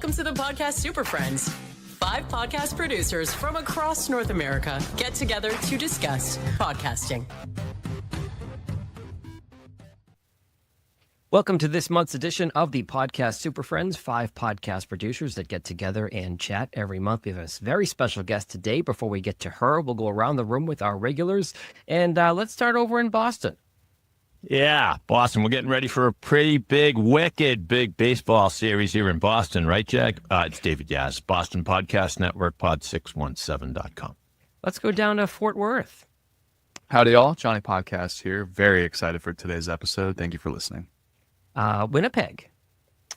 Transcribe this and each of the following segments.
Welcome to the Podcast Super Friends. 5 podcast producers from across North America get together to discuss podcasting. Welcome to this month's edition of the Podcast Super Friends, 5 podcast producers that get together and chat every month. We have a very special guest today. Before we get to her, we'll go around the room with our regulars, and let's start over in Boston. Yeah, Boston. We're getting ready for a pretty big, wicked big baseball series here in Boston, right, Jack? It's David Yaz, Boston Podcast Network, pod617.com. Let's go down to Fort Worth. Howdy, all. Johnny Podcast here. Very excited for today's episode. Thank you for listening. Winnipeg.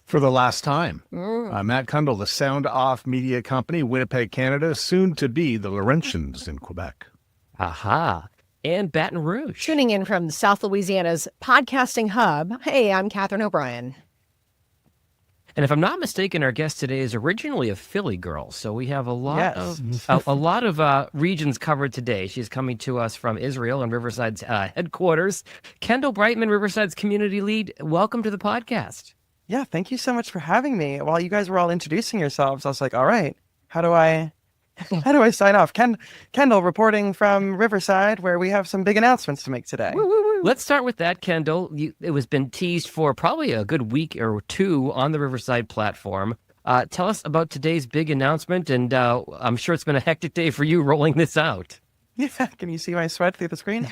For the last time, I'm Matt Kendall, the Sound Off Media Company, Winnipeg, Canada, soon to be the Laurentians in Quebec. Aha. And Baton Rouge. Tuning in from South Louisiana's podcasting hub. Hey, I'm Catherine O'Brien. And if I'm not mistaken, our guest today is originally a Philly girl, so we have a lot of regions covered today. She's coming to us from Israel and Riverside's headquarters. Kendall Breitman, Riverside's community lead. Welcome to the podcast. Yeah, thank you so much for having me. While you guys were all introducing yourselves, I was like, all right, how do I sign off? Kendall reporting from Riverside, where we have some big announcements to make today. Woo, woo, woo. Let's start with that, Kendall. It was been teased for probably a good week or two on the Riverside platform. Tell us about today's big announcement, and I'm sure it's been a hectic day for you rolling this out. Yeah, can you see my sweat through the screen?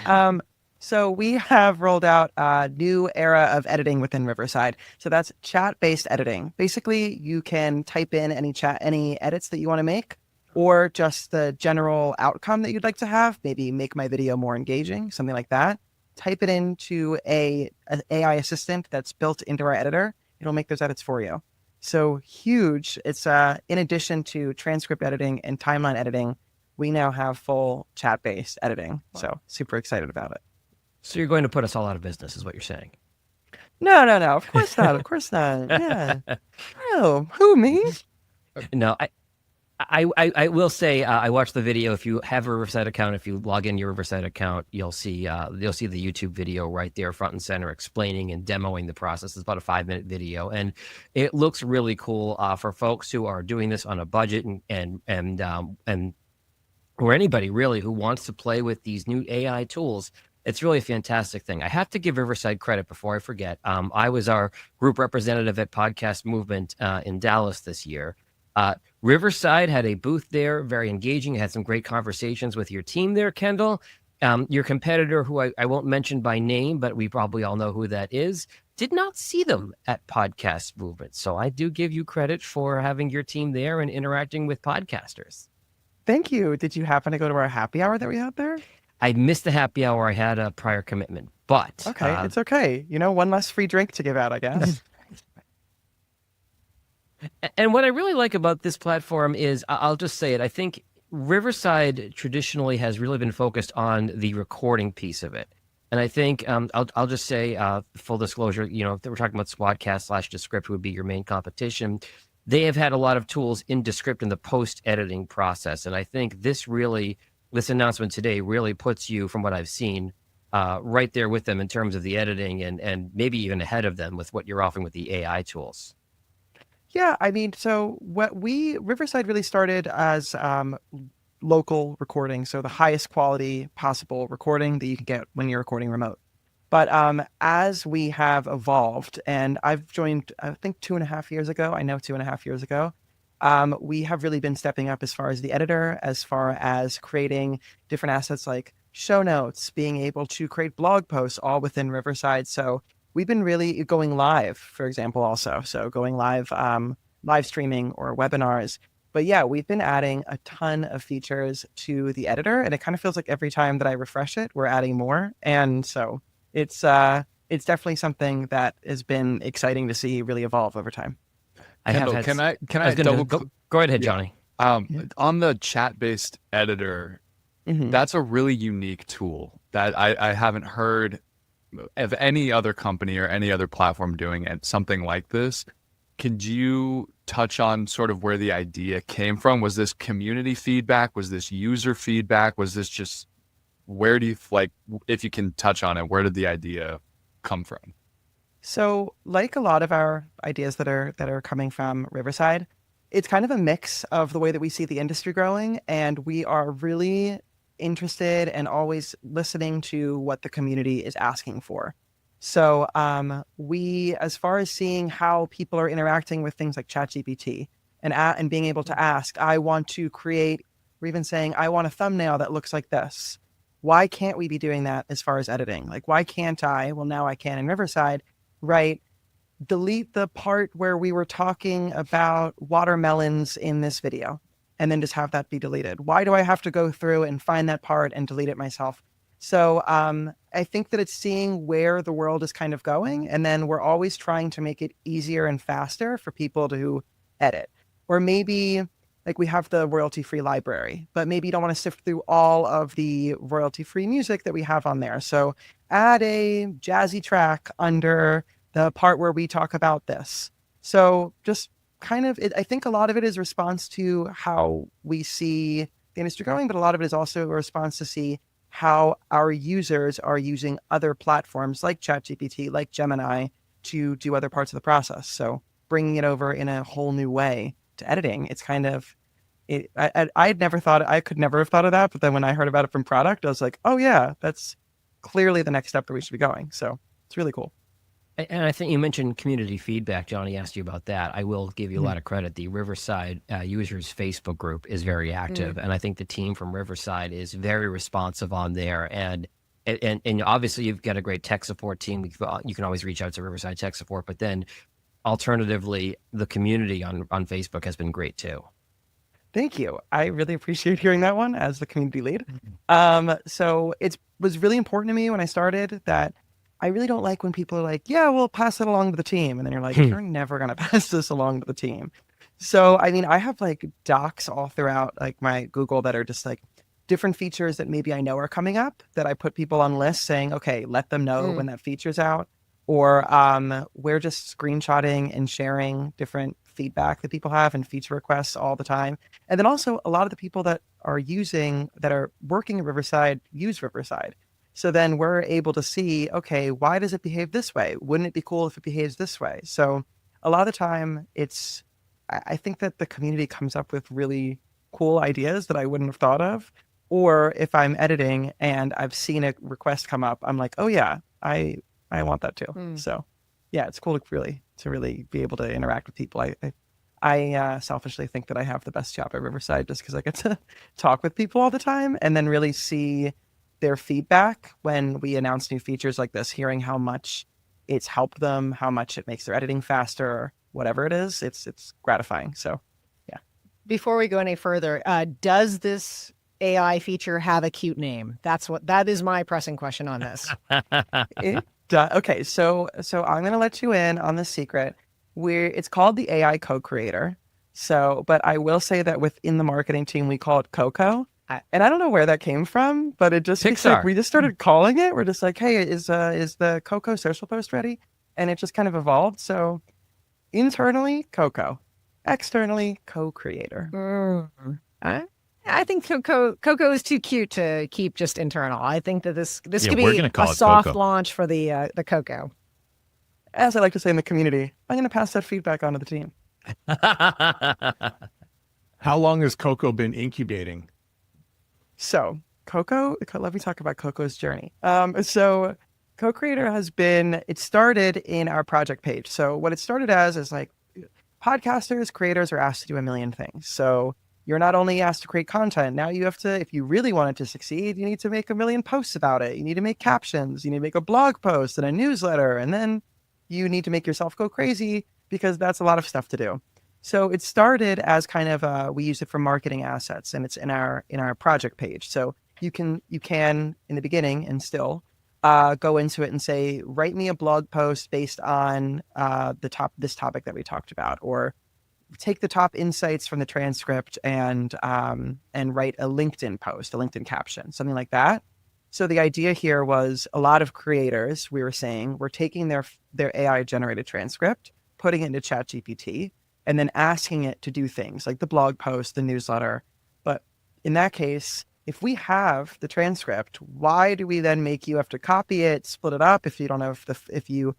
So we have rolled out a new era of editing within Riverside. So that's chat-based editing. Basically, you can type in any edits that you want to make, or just the general outcome that you'd like to have. Maybe make my video more engaging, something like that. Type it into an AI assistant that's built into our editor. It'll make those edits for you. So huge. It's in addition to transcript editing and timeline editing, we now have full chat-based editing. Wow. So super excited about it. So you're going to put us all out of business, is what you're saying? No. Of course not. Of course not. Yeah. Oh, who, me? No, I will say I watched the video. If you have a Riverside account, if you log in your Riverside account, you'll see the YouTube video right there, front and center, explaining and demoing the process. It's about a 5-minute video, and it looks really cool for folks who are doing this on a budget and or anybody really who wants to play with these new AI tools. It's really a fantastic thing. I have to give Riverside credit before I forget. I was our group representative at Podcast Movement in Dallas this year. Riverside had a booth there, very engaging. Had some great conversations with your team there, Kendall. Your competitor, who I won't mention by name, but we probably all know who that is, did not see them at Podcast Movement. So I do give you credit for having your team there and interacting with podcasters. Thank you. Did you happen to go to our happy hour that we had there? I missed the happy hour. I had a prior commitment, but... Okay, it's okay. One less free drink to give out, I guess. And what I really like about this platform is, I'll just say it, I think Riverside traditionally has really been focused on the recording piece of it. And I think, I'll just say, full disclosure, if we're talking about Squadcast/Descript would be your main competition. They have had a lot of tools in Descript in the post-editing process. And I think this announcement today really puts you, from what I've seen, right there with them in terms of the editing and maybe even ahead of them with what you're offering with the AI tools. Yeah, so Riverside really started as local recording, so the highest quality possible recording that you can get when you're recording remote. But as we have evolved, and I've joined, I think 2.5 years ago, we have really been stepping up as far as the editor, as far as creating different assets like show notes, being able to create blog posts all within Riverside. So we've been really going live, for example, also. So going live, live streaming or webinars. But yeah, we've been adding a ton of features to the editor, and it kind of feels like every time that I refresh it, we're adding more. And so it's definitely something that has been exciting to see really evolve over time. Kendall, can I double go ahead, Johnny. On the chat-based editor, that's a really unique tool that I haven't heard of any other company or any other platform doing something like this. Could you touch on sort of where the idea came from? Was this community feedback? Was this user feedback? Was this just, where do you, if you can touch on it, where did the idea come from? So like a lot of our ideas that are coming from Riverside, it's kind of a mix of the way that we see the industry growing, and we are really interested and always listening to what the community is asking for. So we, as far as seeing how people are interacting with things like ChatGPT and being able to ask, I want to create, or even saying, I want a thumbnail that looks like this. Why can't we be doing that as far as editing? Like, why can't I? Well, now I can in Riverside, right? Delete the part where we were talking about watermelons in this video and then just have that be deleted. Why do I have to go through and find that part and delete it myself? So I think that it's seeing where the world is kind of going. And then we're always trying to make it easier and faster for people to edit. Or maybe like we have the royalty-free library, but maybe you don't want to sift through all of the royalty-free music that we have on there. So add a jazzy track under the part where we talk about this. So just kind of, I think a lot of it is response to how we see the industry going, but a lot of it is also a response to see how our users are using other platforms like ChatGPT, like Gemini, to do other parts of the process. So bringing it over in a whole new way to editing, it's kind of, I'd never thought, I could never have thought of that. But then when I heard about it from product, I was like, oh yeah, that's clearly the next step that we should be going. So it's really cool. And I think you mentioned community feedback. Johnny asked you about that. I will give you a lot of credit. The Riverside users Facebook group is very active, and I think the team from Riverside is very responsive on there. And obviously, you've got a great tech support team. You can always reach out to Riverside tech support, but then alternatively, the community on Facebook has been great too. Thank you. I really appreciate hearing that one as the community lead. So it was really important to me when I started that I really don't like when people are like, yeah, we'll pass it along to the team. And then you're like, you're never going to pass this along to the team. So, I mean, I have like docs all throughout like my Google that are just like different features that maybe I know are coming up that I put people on lists saying, okay, let them know when that feature's out. Or we're just screenshotting and sharing different feedback that people have and feature requests all the time. And then also a lot of the people that are working at Riverside use Riverside. So then we're able to see, okay, why does it behave this way? Wouldn't it be cool if it behaves this way? So a lot of the time I think that the community comes up with really cool ideas that I wouldn't have thought of. Or if I'm editing and I've seen a request come up, I'm like, oh yeah, I want that too. So yeah, it's cool to really be able to interact with people. I selfishly think that I have the best job at Riverside just because I get to talk with people all the time and then really see their feedback when we announce new features like this, hearing how much it's helped them, how much it makes their editing faster, whatever it is, it's gratifying. So yeah. Before we go any further, does this AI feature have a cute name? That is my pressing question on this. Okay, so I'm going to let you in on the secret. It's called the AI co-creator. So, but I will say that within the marketing team, we call it Coco. And I don't know where that came from, but it just like, we just started calling it. We're just like, hey, is the Coco social post ready? And it just kind of evolved. So internally, Coco. Externally, co-creator. I think Coco is too cute to keep just internal. I think that this could be a soft Coco. launch for the Coco. As I like to say in the community, I'm going to pass that feedback on to the team. How long has Coco been incubating? So Coco, let me talk about Coco's journey. So Co-Creator it started in our project page. So what it started as is like podcasters, creators are asked to do a million things. So you're not only asked to create content, now you have to, if you really want it to succeed, you need to make a million posts about it. You need to make captions, you need to make a blog post and a newsletter, and then you need to make yourself go crazy because that's a lot of stuff to do. So it started as kind of we use it for marketing assets, and it's in our project page. So you can in the beginning and still go into it and say, write me a blog post based on this topic that we talked about, or take the top insights from the transcript and write a LinkedIn post, a LinkedIn caption, something like that. So the idea here was a lot of creators, we were saying, were taking their AI generated transcript, putting it into ChatGPT, and then asking it to do things like the blog post, the newsletter. But in that case, if we have the transcript, why do we then make you have to copy it, split it up if you don't have if you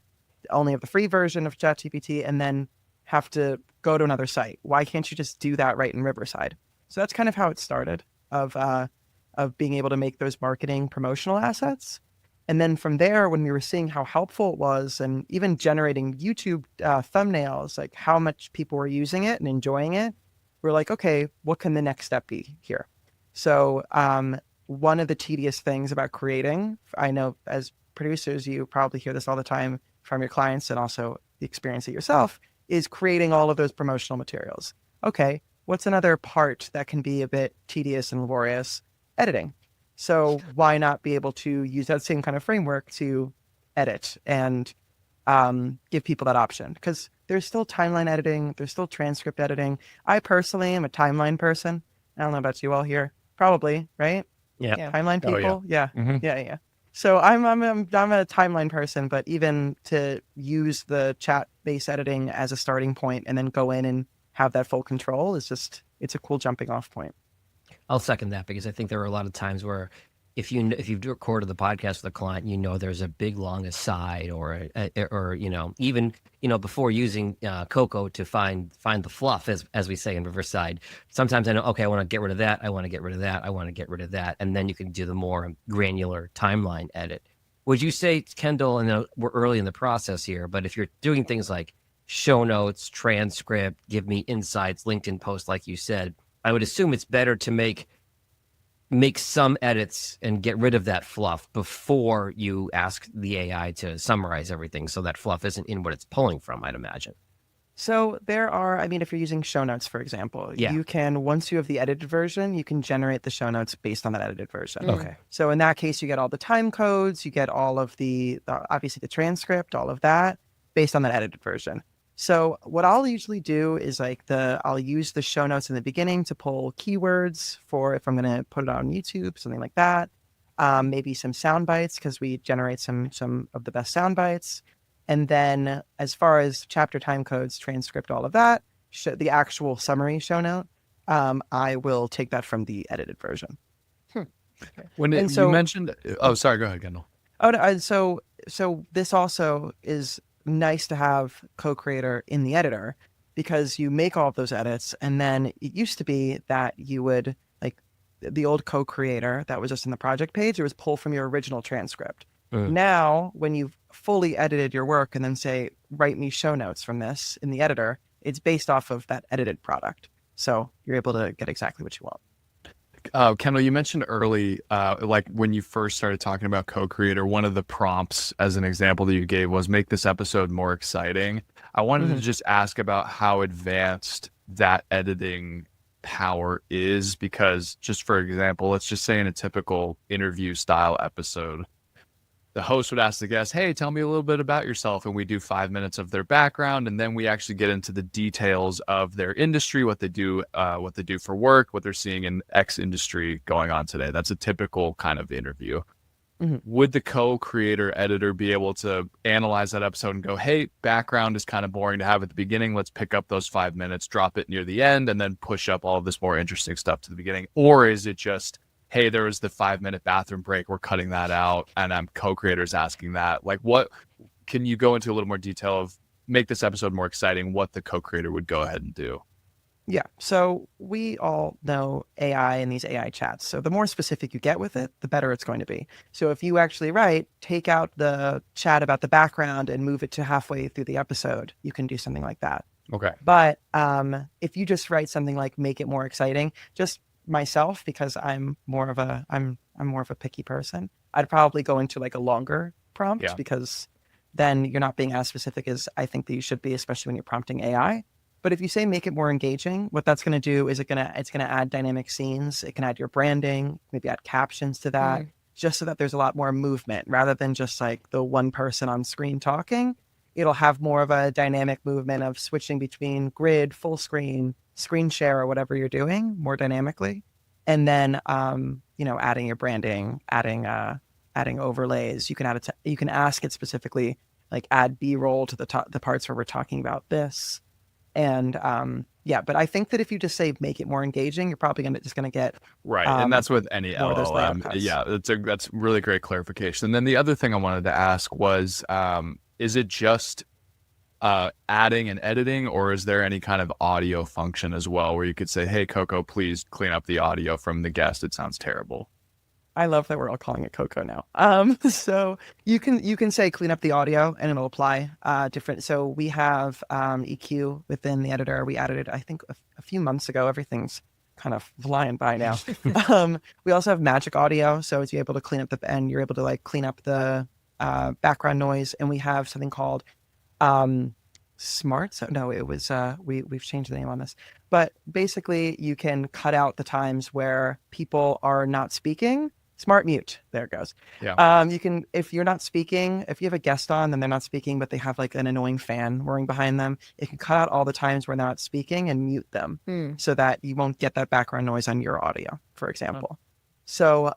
only have the free version of ChatGPT, and then have to go to another site? Why can't you just do that right in Riverside? So that's kind of how it started of being able to make those marketing promotional assets. And then from there, when we were seeing how helpful it was and even generating YouTube thumbnails, like how much people were using it and enjoying it, we're like, okay, what can the next step be here? So one of the tedious things about creating, I know as producers, you probably hear this all the time from your clients and also experience it yourself, is creating all of those promotional materials. Okay, what's another part that can be a bit tedious and laborious? Editing. So why not be able to use that same kind of framework to edit and give people that option? Because there's still timeline editing, there's still transcript editing. I personally am a timeline person. I don't know about you all here. Probably, right? Yeah. Timeline Oh, people. Yeah. Mhm. Yeah. So I'm a timeline person, but even to use the chat-based editing as a starting point and then go in and have that full control is just, it's a cool jumping off point. I'll second that because I think there are a lot of times where if you've recorded the podcast with a client, there's a big long aside or even before using Coco to find the fluff as we say in Riverside. Sometimes I know, okay, I want to get rid of that, I want to get rid of that, I want to get rid of that, and then you can do the more granular timeline edit. Would you say, Kendall, and we're early in the process here, but if you're doing things like show notes, transcript, give me insights, LinkedIn post, like you said, I would assume it's better to make some edits and get rid of that fluff before you ask the AI to summarize everything, so that fluff isn't in what it's pulling from, I'd imagine. So there are, if you're using show notes, for example, Yeah. you can, once you have the edited version, you can generate the show notes based on that edited version. Okay. So in that case, you get all the time codes, you get all of obviously the transcript, all of that based on that edited version. So what I'll usually do is I'll use the show notes in the beginning to pull keywords for if I'm going to put it on YouTube, something like that. Maybe some sound bites because we generate some of the best sound bites. And then as far as chapter time codes, transcript, all of that, the actual summary show note, I will take that from the edited version. When you mentioned, oh, sorry, go ahead, Kendall. Oh, no, so this also is nice to have co-creator in the editor because you make all of those edits, and then it used to be that you would, like the old co-creator that was just in the project page, it was pulled from your original transcript. Now, when you've fully edited your work and then say, write me show notes from this in the editor, it's based off of that edited product. So you're able to get exactly what you want. Kendall, you mentioned early, like when you first started talking about co-creator, one of the prompts as an example that you gave was make this episode more exciting. I wanted to just ask about how advanced that editing power is, because just for example, let's just say in a typical interview style episode, the host would ask the guest, hey, tell me a little bit about yourself. And we do 5 minutes of their background. And then we actually get into the details of their industry, what they do for work, what they're seeing in X industry going on today. That's a typical kind of interview. Would the co-creator editor be able to analyze that episode and go, hey, background is kind of boring to have at the beginning. Let's pick up those 5 minutes, drop it near the end, and then push up all of this more interesting stuff to the beginning? Or is it just, hey, there was the 5-minute bathroom break, we're cutting that out, and I'm co-creators asking that? Like, what can you go into a little more detail of make this episode more exciting, what the co-creator would go ahead and do? Yeah. So we all know AI and these AI chats. So the more specific you get with it, the better it's going to be. So if you actually take out the chat about the background and move it to halfway through the episode, you can do something like that. Okay. But if you just write something like make it more exciting, just myself, because I'm more of a picky person, I'd probably go into like a longer prompt because then you're not being as specific as I think that you should be, especially when you're prompting AI. But if you say make it more engaging, what that's going to do is it's going to add dynamic scenes. It can add your branding, maybe add captions to that, just so that there's a lot more movement rather than just like the one person on screen talking. It'll have more of a dynamic movement of switching between grid, full screen, screen share, or whatever you're doing more dynamically. And then, adding your branding, adding overlays. You can add it. You can ask it specifically, like add B-roll to the parts where we're talking about this. And but I think that if you just say make it more engaging, you're probably just gonna get right. And that's with any more of those layout LLM. cuts. Yeah, that's really great clarification. And then the other thing I wanted to ask was, is it just adding and editing, or is there any kind of audio function as well where you could say, hey, Coco, please clean up the audio from the guest. It sounds terrible. I love that we're all calling it Coco now. So you can say clean up the audio and it'll apply different. So we have EQ within the editor. We added it, I think, a few months ago. Everything's kind of flying by now. We also have magic audio. So you're able to clean up you're able to like clean up the background noise. And we have something called Smart. So no, it was we've changed the name on this. But basically you can cut out the times where people are not speaking. Smart mute. There it goes. Yeah. You can, if you're not speaking, if you have a guest on and they're not speaking, but they have like an annoying fan whirring behind them, it can cut out all the times where they're not speaking and mute them so that you won't get that background noise on your audio, for example. So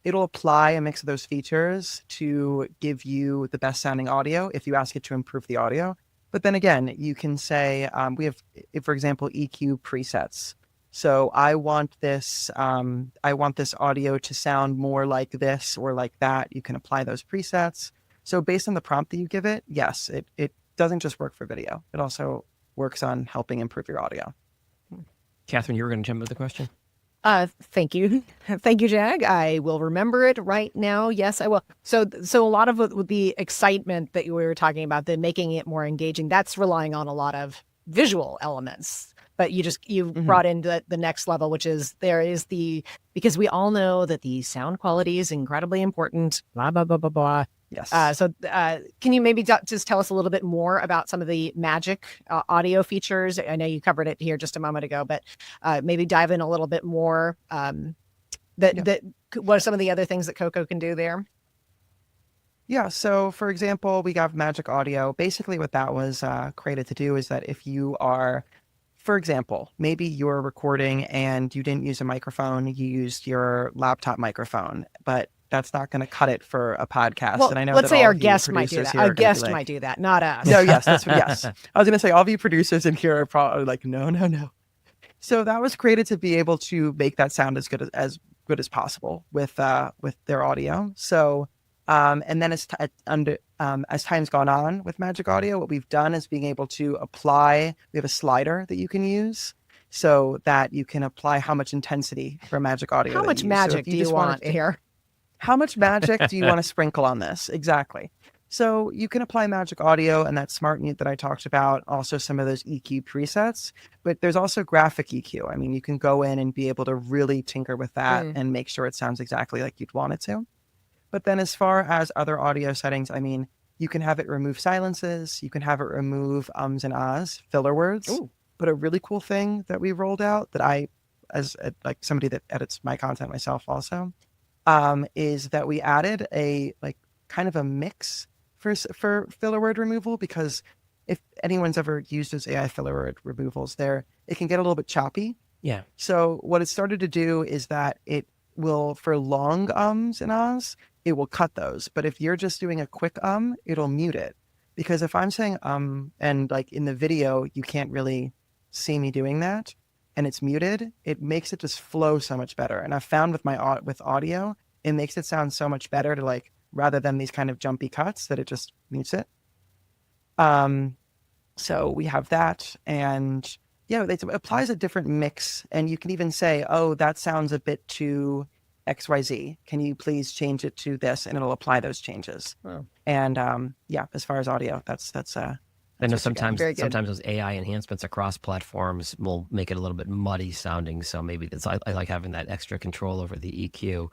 it'll apply a mix of those features to give you the best sounding audio if you ask it to improve the audio. But then again, you can say, we have, for example, EQ presets. So I want this audio to sound more like this or like that. You can apply those presets. So based on the prompt that you give it, yes, it doesn't just work for video. It also works on helping improve your audio. Catherine, you were going to jump into the question? Thank you. Thank you, Jag. I will remember it right now. Yes, I will. So a lot of it with the excitement that we were talking about, the making it more engaging, that's relying on a lot of visual elements. But you brought in the next level, which is because we all know that the sound quality is incredibly important, blah, blah, blah, blah, blah. Yes. So can you maybe just tell us a little bit more about some of the magic audio features? I know you covered it here just a moment ago, but maybe dive in a little bit more. What are some of the other things that Coco can do there? Yeah. So for example, we got magic audio. Basically what that was created to do is that if you are, for example, maybe you're recording and you didn't use a microphone, you used your laptop microphone, but that's not going to cut it for a podcast. Well, and I know let's that say all our of you guest might do producers that. here Our are gonna be guest like, might do that, not us. No, yes, yes. I was going to say all of you producers in here are probably like, no. So that was created to be able to make that sound as good as possible with their audio. So and then as time's gone on with Magic Audio, what we've done is being able to apply. We have a slider that you can use so that you can apply how much intensity for Magic Audio. How much magic do you want here? How much magic do you want to sprinkle on this? Exactly. So you can apply Magic Audio and that Smart Mute that I talked about, also some of those EQ presets, but there's also graphic EQ. I mean, you can go in and be able to really tinker with that and make sure it sounds exactly like you'd want it to. But then as far as other audio settings, I mean, you can have it remove silences, you can have it remove ums and ahs, filler words. Ooh. But a really cool thing that we rolled out that I, as like somebody that edits my content myself also, is that we added a like kind of a mix for filler word removal, because if anyone's ever used those AI filler word removals, it can get a little bit choppy. Yeah. So what it started to do is that it will, for long ums and ahs, it will cut those. But if you're just doing a quick it'll mute it. Because if I'm saying and like in the video, you can't really see me doing that, and it's muted, it makes it just flow so much better. And I've found with audio, it makes it sound so much better to like, rather than these kind of jumpy cuts, that it just mutes it. So we have that, and yeah, it applies a different mix, and you can even say, oh, that sounds a bit too XYZ. Can you please change it to this? And it'll apply those changes. Oh. And yeah, as far as audio, that's I know sometimes those AI enhancements across platforms will make it a little bit muddy sounding. So maybe I like having that extra control over the EQ.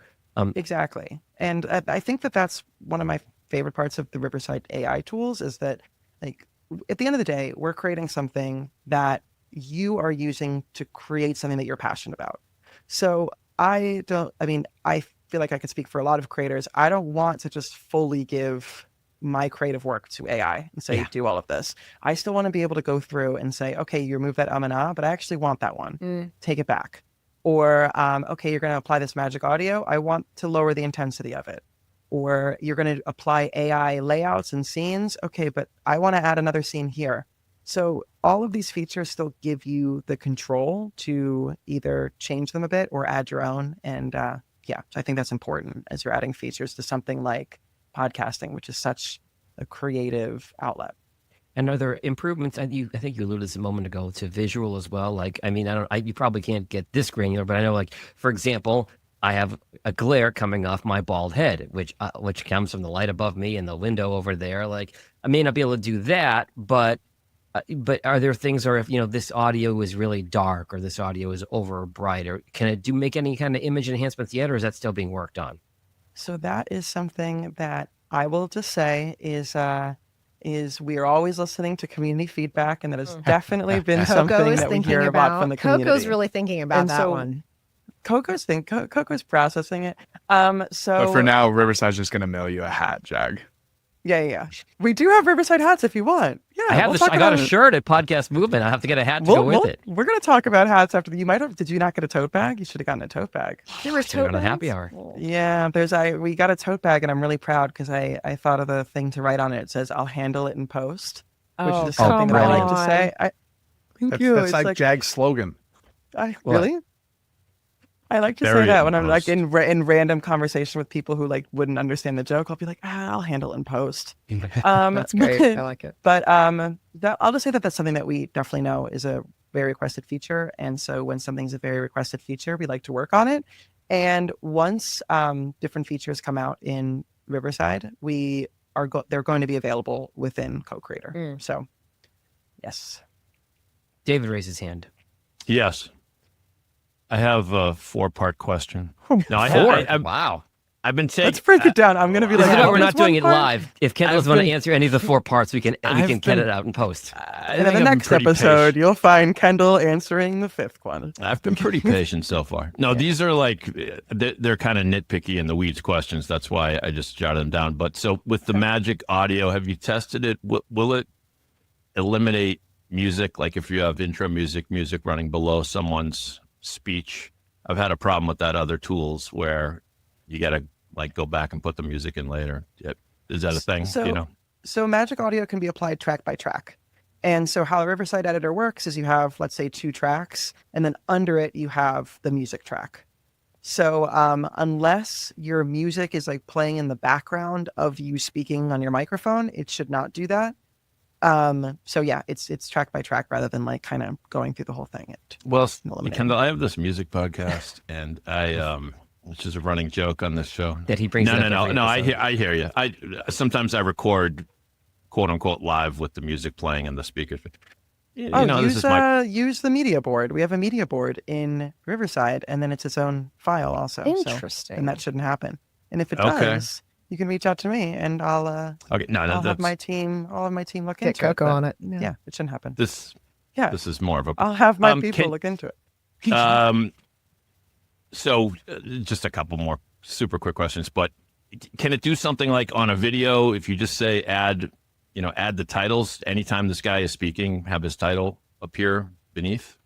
Exactly. And I think that's one of my favorite parts of the Riverside AI tools, is that like at the end of the day, we're creating something that you are using to create something that you're passionate about. So I feel like I could speak for a lot of creators. I don't want to just fully give my creative work to AI and say, do all of this. I still want to be able to go through and say, okay, you remove that and ah, but I actually want that one. Take it back. Or, okay, you're going to apply this Magic Audio. I want to lower the intensity of it. Or you're going to apply AI layouts and scenes. Okay, but I want to add another scene here. So all of these features still give you the control to either change them a bit or add your own. And so I think that's important as you're adding features to something like podcasting, which is such a creative outlet. And are there improvements? I think you alluded to this a moment ago to visual as well. Like, I mean, you probably can't get this granular, but I know, like, for example, I have a glare coming off my bald head, which comes from the light above me and the window over there. Like, I may not be able to do that, but are there things, or if this audio is really dark or this audio is over bright, or can it make any kind of image enhancements yet, or is that still being worked on? So that is something that I will just say is we are always listening to community feedback, and that has definitely been something that we hear about from the community. Coco's really thinking about And that so one. Coco's processing it. But for now, Riverside's just going to mail you a hat, Jag. Yeah. We do have Riverside hats if you want. Yeah, I have I got a shirt at Podcast Movement. I have to get a hat to go with it. We're going to talk about hats after. You might have. Did you not get a tote bag? You should have gotten a tote bag. There was tote on a bags? happy hour. Yeah, we got a tote bag, and I'm really proud because I thought of the thing to write on it. It says, "I'll handle it in post," which is something that I like to say. Thank you. That's It's like Jag's slogan. Really? I like to say that when I'm like in random conversation with people who like wouldn't understand the joke. I'll be like, I'll handle it in post. That's great. I like it. But I'll just say that that's something that we definitely know is a very requested feature. And so when something's a very requested feature, we like to work on it. And once different features come out in Riverside, they're going to be available within Co-Creator. So, yes. David raised his hand. Yes. I have a 4-part question. No, Wow. I've been saying. Let's break it down. I'm going to be like, we're not doing it live. If Kendall doesn't want to answer any of the 4 parts, we can get it out in post. And in the next episode, you'll find Kendall answering the 5th one. I've been pretty patient so far. No, these are like, they're kind of nitpicky in the weeds questions. That's why I just jotted them down. But so with the Magic Audio, have you tested it? Will it eliminate music? Like if you have intro music running below someone's speech? I've had a problem with that other tools where you got to like go back and put the music in later. Is that a thing? So Magic Audio can be applied track by track. And so how the Riverside editor works is you have, let's say, 2 tracks, and then under it you have the music track. So unless your music is like playing in the background of you speaking on your microphone, it should not do that. So yeah, it's track by track rather than like kind of going through the whole thing. Kendall, I have this music podcast, and which is a running joke on this show. That he brings. No. I hear you. Sometimes I record, quote unquote, live with the music playing and the speakers. Use the media board. We have a media board in Riverside, and then it's its own file also. Interesting. And that shouldn't happen. And if it does, you can reach out to me, and I'll have my team look get into Coco it. on it. Yeah, it shouldn't happen. This is more of a. I'll have my people look into it. So just a couple more super quick questions, but can it do something like on a video if you just say add the titles anytime this guy is speaking, have his title appear beneath?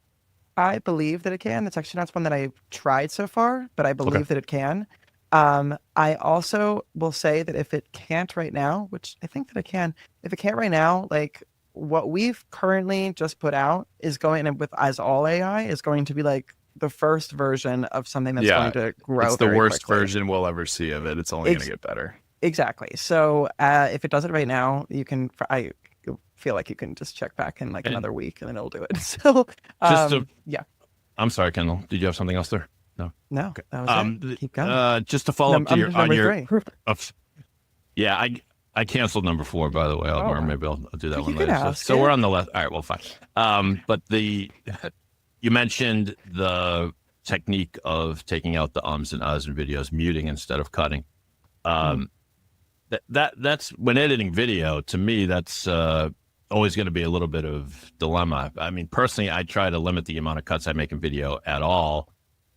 I believe that it can. That's actually not one that I've tried so far, but I believe that it can. I also will say that if it can't right now, which I think that it can, if it can't right now, like what we've currently just put out is going with as all AI is going to be like the first version of something that's going to grow. It's the worst version we'll ever see of it. It's only going to get better. Exactly. So if it does it right now, I feel like you can just check back in like another week and then it'll do it. So yeah. I'm sorry, Kendall. Did you have something else there? No. Okay. That was it. Keep going. Just to follow up on your. 3. I canceled number 4, by the way. Or maybe I'll do that one later. So we're on the left. All right. Well, fine. But you mentioned the technique of taking out the ums and uhs in videos, muting instead of cutting. That's when editing video. To me, that's always going to be a little bit of dilemma. I mean, personally, I try to limit the amount of cuts I make in video at all.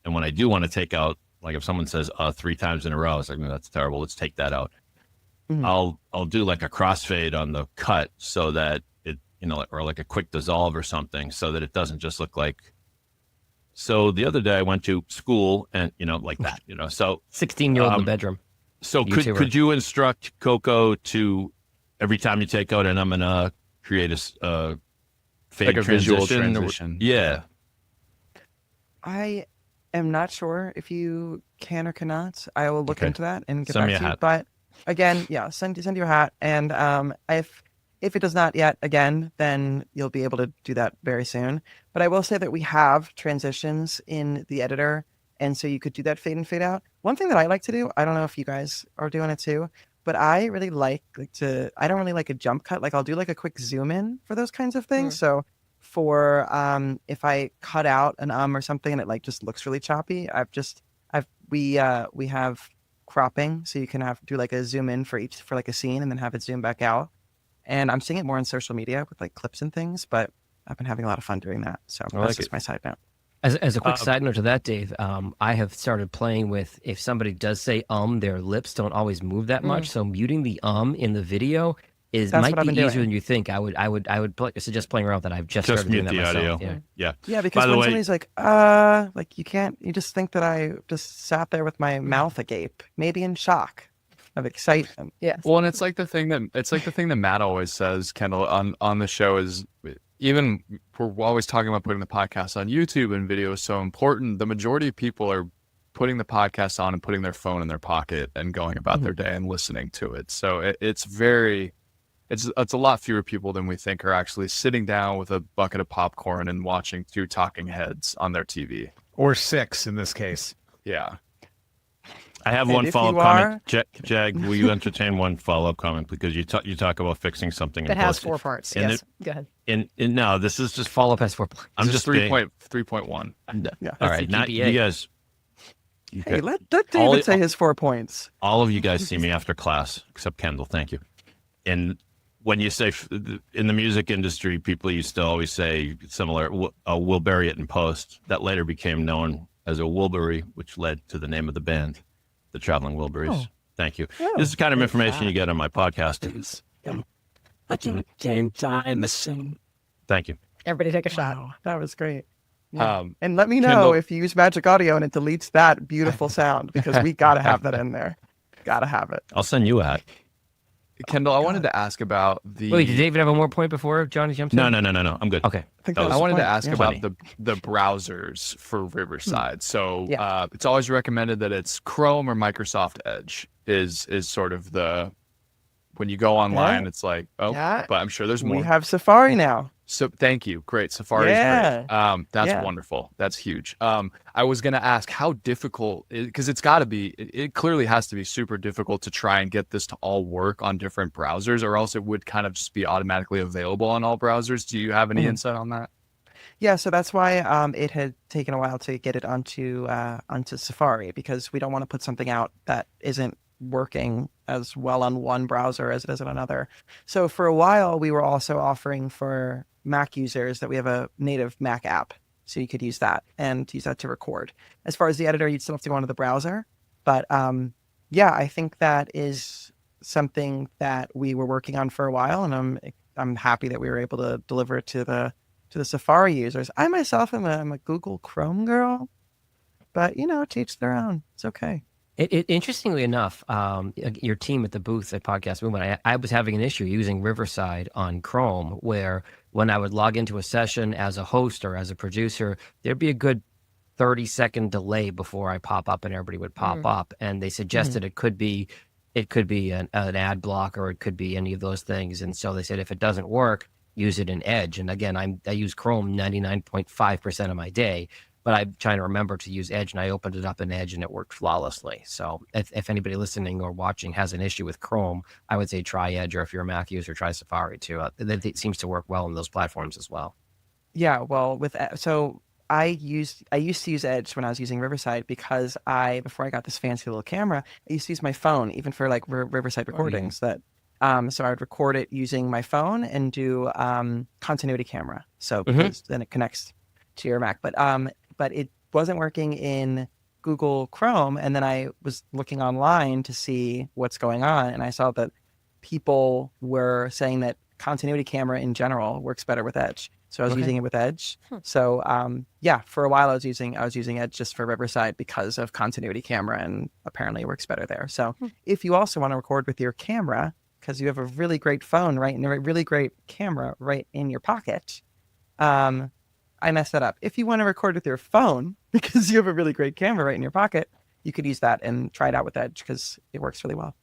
And when I do want to take out, like if someone says 3 times in a row, it's like, no, that's terrible. Let's take that out. I'll do like a crossfade on the cut so that it, or like a quick dissolve or something so that it doesn't just look like. So the other day I went to school and, like that, so 16-year-old in the bedroom. So could you instruct Coco to every time you take out an I'm going to create a fade like a visual transition? Yeah. I am not sure if you can or cannot. I will look into that and get back to you. But again, send you a hat. And if If it does not yet, again, then you'll be able to do that very soon. But I will say that we have transitions in the editor, and so you could do that fade in, fade out. One thing that I like to do, I don't know if you guys are doing it too, but I really like to, I don't really like a jump cut. Like I'll do like a quick zoom in for those kinds of things. So for if I cut out an or something and it like just looks really choppy, we have cropping, so you can do like a zoom in for like a scene and then have it zoom back out. And I'm seeing it more on social media with like clips and things, but I've been having a lot of fun doing that. So that's just my side note. As a quick side note to that, Dave, I have started playing with, if somebody does say their lips don't always move that much. So muting the in the video might be easier than you think. I would suggest playing around with that. I've just started doing that mute the myself. audio. Yeah, because when somebody's like you just think that I just sat there with my mouth agape, maybe in shock of excitement. Yes. Well, and it's like the thing that Matt always says, Kendall, on the show is, even we're always talking about putting the podcast on YouTube, and video is so important. The majority of people are putting the podcast on and putting their phone in their pocket and going about their day and listening to it. So it's a lot fewer people than we think are actually sitting down with a bucket of popcorn and watching two talking heads on their TV. Or 6 in this case. Yeah. I have one follow-up comment. Jag, will you entertain one follow-up comment? Because you talk about fixing something that has 4 parts. Yes. Go ahead. No, this is just follow-up has 4 parts. I'm just 3.1. Yeah. All right. Not you guys. Hey, let David say his 4 points. All of you guys see me after class, except Kendall. Thank you. And when you say in the music industry, people used to always say similar, we'll bury it in post. That later became known as a Wilbury, which led to the name of the band, the Traveling Wilburys. Oh. Thank you. This is the kind of information you get on my podcast. Thank you. Everybody take a shot. Wow, that was great. Yeah. And let me know Kendall, if you use Magic Audio and it deletes that beautiful sound, because we got to have that in there. Got to have it. I'll send you a hat. Kendall, I wanted to ask about the... Wait, did David have one more point before Johnny jumps in? No. I'm good. Okay. I wanted to ask about the browsers for Riverside. So it's always recommended that it's Chrome or Microsoft Edge is sort of the... When you go online, it's like, but I'm sure there's more. We have Safari now. So thank you. Great. Safari's great. That's wonderful. That's huge. I was going to ask how difficult, because it clearly has to be super difficult to try and get this to all work on different browsers, or else it would kind of just be automatically available on all browsers. Do you have any insight on that? Yeah, so that's why it had taken a while to get it onto Safari, because we don't want to put something out that isn't working as well on one browser as it is on another. So for a while, we were also offering for Mac users that we have a native Mac app. So you could use that and use that to record. As far as the editor, you'd still have to go into the browser. But I think that is something that we were working on for a while, and I'm happy that we were able to deliver it to the Safari users. I myself am a Google Chrome girl, but to each their own. It's okay. Interestingly enough, your team at the booth at Podcast Movement, I was having an issue using Riverside on Chrome, where when I would log into a session as a host or as a producer, there'd be a good 30-second delay before I pop up and everybody would pop up. And they suggested it could be an ad block, or it could be any of those things. And so they said, if it doesn't work, use it in Edge. And again, I use Chrome 99.5% of my day. But I'm trying to remember to use Edge, and I opened it up in Edge, and it worked flawlessly. So if anybody listening or watching has an issue with Chrome, I would say try Edge, or if you're a Mac user, try Safari too. It seems to work well on those platforms as well. Yeah, well, I used to use Edge when I was using Riverside, because before I got this fancy little camera, I used to use my phone even for like Riverside recordings. So I would record it using my phone and do continuity camera. So because then it connects to your Mac, but it wasn't working in Google Chrome. And then I was looking online to see what's going on, and I saw that people were saying that continuity camera in general works better with Edge. So I was using it with Edge. So for a while I was using Edge just for Riverside because of continuity camera, and apparently it works better there. So if you also want to record with your camera, because you have a really great phone and a really great camera right in your pocket, I messed that up. If you want to record with your phone because you have a really great camera right in your pocket, you could use that and try it out with Edge, because it works really well.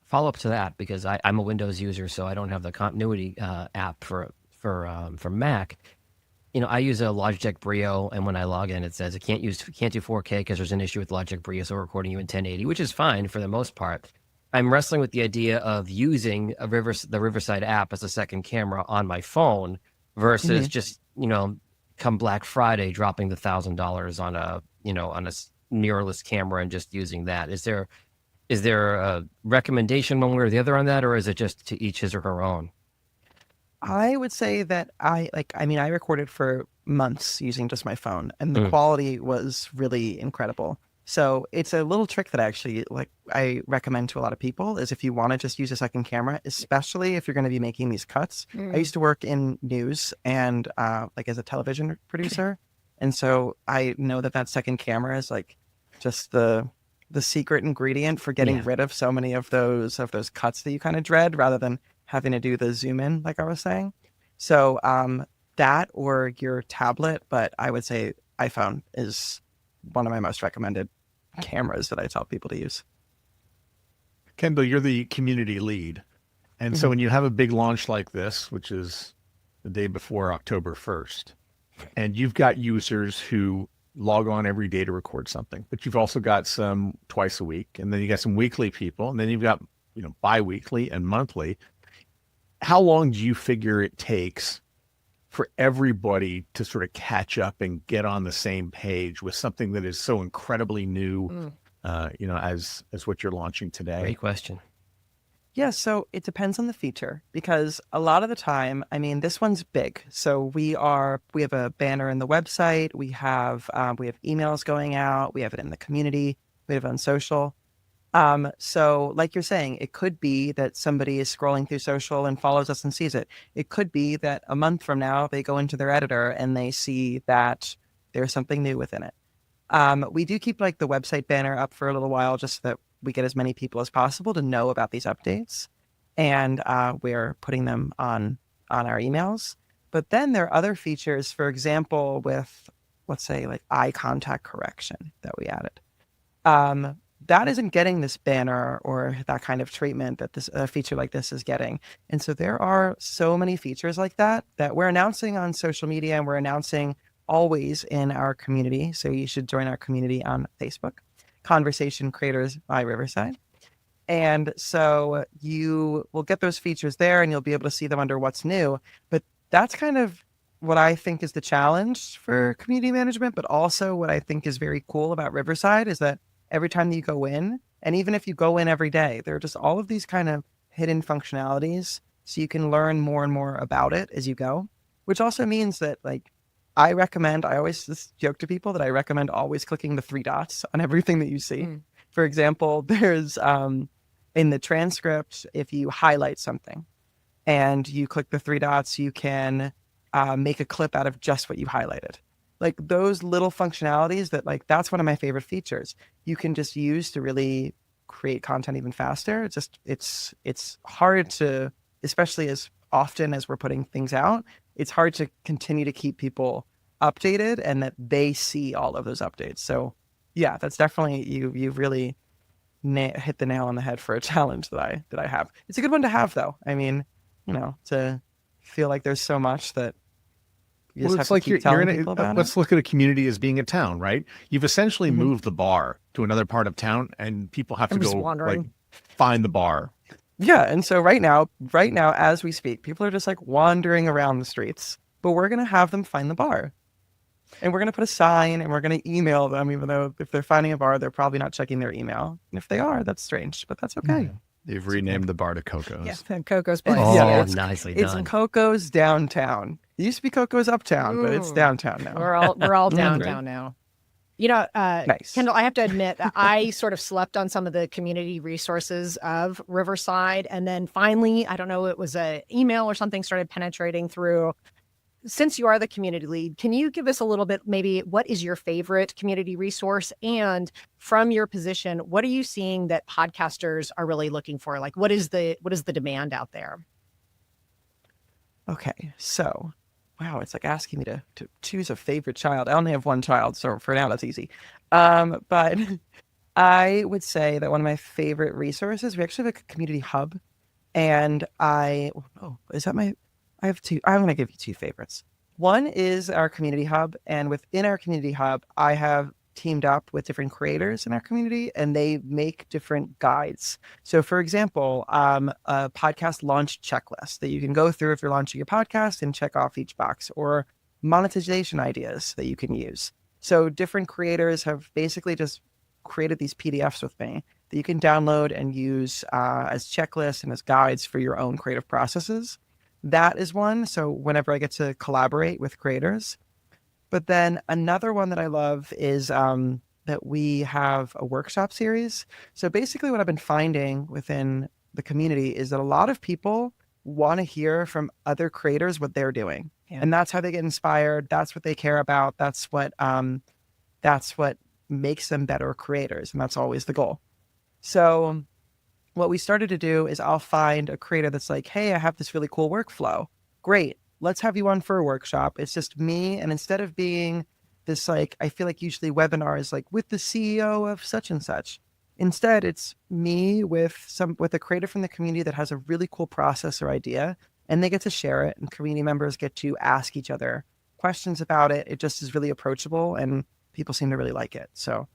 follow up to that, because I'm a Windows user, so I don't have the continuity app for Mac. I use a Logitech Brio, and when I log in, it says it can't do 4K because there's an issue with Logitech Brio, so we're recording you in 1080, which is fine for the most part. I'm wrestling with the idea of using the Riverside app as a second camera on my phone versus just come Black Friday dropping the $1,000 on a mirrorless camera and just using that. Is there a recommendation one way or the other on that, or is it just to each his or her own? I would say that I recorded for months using just my phone, and the quality was really incredible. So it's a little trick that I recommend to a lot of people is if you want to just use a second camera, especially if you're going to be making these cuts. I used to work in news and as a television producer. And so I know that second camera is just the secret ingredient for getting rid of so many of those cuts that you kind of dread, rather than having to do the zoom in, like I was saying. So that or your tablet, but I would say iPhone is one of my most recommended cameras that I tell people to use. Kendall, you're the community lead. And so when you have a big launch like this, which is the day before October 1st, and you've got users who log on every day to record something, but you've also got some twice a week, and then you got some weekly people, and then you've got, bi-weekly and monthly. How long do you figure it takes for everybody to sort of catch up and get on the same page with something that is so incredibly new, as what you're launching today? Great question. Yeah, so it depends on the feature, because a lot of the time, this one's big. So we have a banner in the website, we have emails going out, we have it in the community, we have it on social. So like you're saying, it could be that somebody is scrolling through social and follows us and sees it. It could be that a month from now, they go into their editor and they see that there's something new within it. We do keep the website banner up for a little while, just so that we get as many people as possible to know about these updates. And we're putting them on our emails. But then there are other features, for example, with, let's say, eye contact correction that we added. That isn't getting this banner or that kind of treatment that a feature like this is getting. And so there are so many features like that we're announcing on social media, and we're announcing always in our community. So you should join our community on Facebook, Conversation Creators by Riverside. And so you will get those features there, and you'll be able to see them under what's new. But that's kind of what I think is the challenge for community management, but also what I think is very cool about Riverside is that every time that you go in, and even if you go in every day, there are just all of these kind of hidden functionalities, so you can learn more and more about it as you go, which also means that I always just joke to people that I recommend always clicking the 3 dots on everything that you see. For example, there's in the transcript, if you highlight something and you click the 3 dots, you can make a clip out of just what you highlighted. Those little functionalities that's one of my favorite features. You can just use to really create content even faster. It's hard to, especially as often as we're putting things out, it's hard to continue to keep people updated and that they see all of those updates. So yeah, that's definitely, you've really hit the nail on the head for a challenge that I have. It's a good one to have though. To feel like there's so much that you just have to keep telling people about it. Let's look at a community as being a town, right? You've essentially moved the bar to another part of town, and people have to go find the bar. Yeah, and so right now, as we speak, people are just wandering around the streets, but we're going to have them find the bar. And we're going to put a sign, and we're going to email them, even though if they're finding a bar, they're probably not checking their email. And if they are, that's strange, but that's okay. You've renamed the bar to Coco's. Yeah, Coco's place. Oh, nicely done. It's Coco's downtown. It used to be Coco's uptown, but it's downtown now. We're all downtown now. Nice. Kendall, I have to admit, I sort of slept on some of the community resources of Riverside. And then finally, I don't know, it was an email or something started penetrating through. Since you are the community lead, can you give us a little bit, maybe what is your favorite community resource? And from your position, what are you seeing that podcasters are really looking for? What is the demand out there? Okay, so, wow, it's asking me to choose a favorite child. I only have one child, so for now that's easy. But I would say that one of my favorite resources, we actually have a community hub, and I have two. I'm going to give you two favorites. One is our community hub, and within our community hub, I have teamed up with different creators in our community, and they make different guides. So, for example, a podcast launch checklist that you can go through if you're launching your podcast and check off each box, or monetization ideas that you can use. So, different creators have basically just created these PDFs with me that you can download and use as checklists and as guides for your own creative processes. That is one. So whenever I get to collaborate with creators. But then another one that I love is that we have a workshop series. So basically what I've been finding within the community is that a lot of people want to hear from other creators what they're doing. Yeah. And that's how they get inspired. That's what they care about. That's what makes them better creators. And that's always the goal. So what we started to do is I'll find a creator that's like, hey, I have this really cool workflow. Great. Let's have you on for a workshop. It's just me. And instead of being this, like, I feel like usually webinars like with the CEO of such and such, instead it's me with a creator from the community that has a really cool process or idea, and they get to share it, and community members get to ask each other questions about it. It just is really approachable, and people seem to really like it. So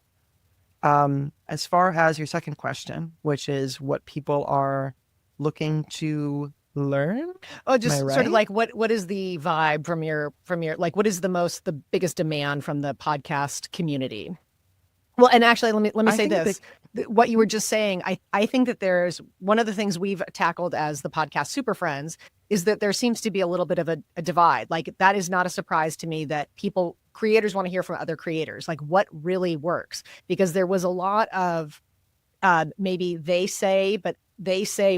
as far as your second question, which is what people are looking to learn. Oh, just sort of like what is the vibe from your like, what is the biggest demand from the podcast community? Well, and actually, let me say this. What you were just saying, I think that there's one of the things we've tackled as the podcast Super Friends is that there seems to be a little bit of a divide. Like, that is not a surprise to me that creators want to hear from other creators, like what really works, because there was a lot of maybe they say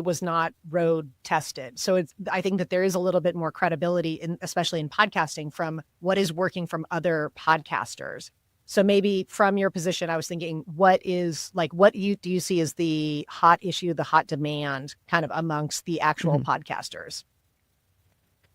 was not road tested. So I think that there is a little bit more credibility especially in podcasting, from what is working from other podcasters. So maybe from your position, I was thinking, what do you see as the hot issue, the hot demand kind of amongst the actual podcasters?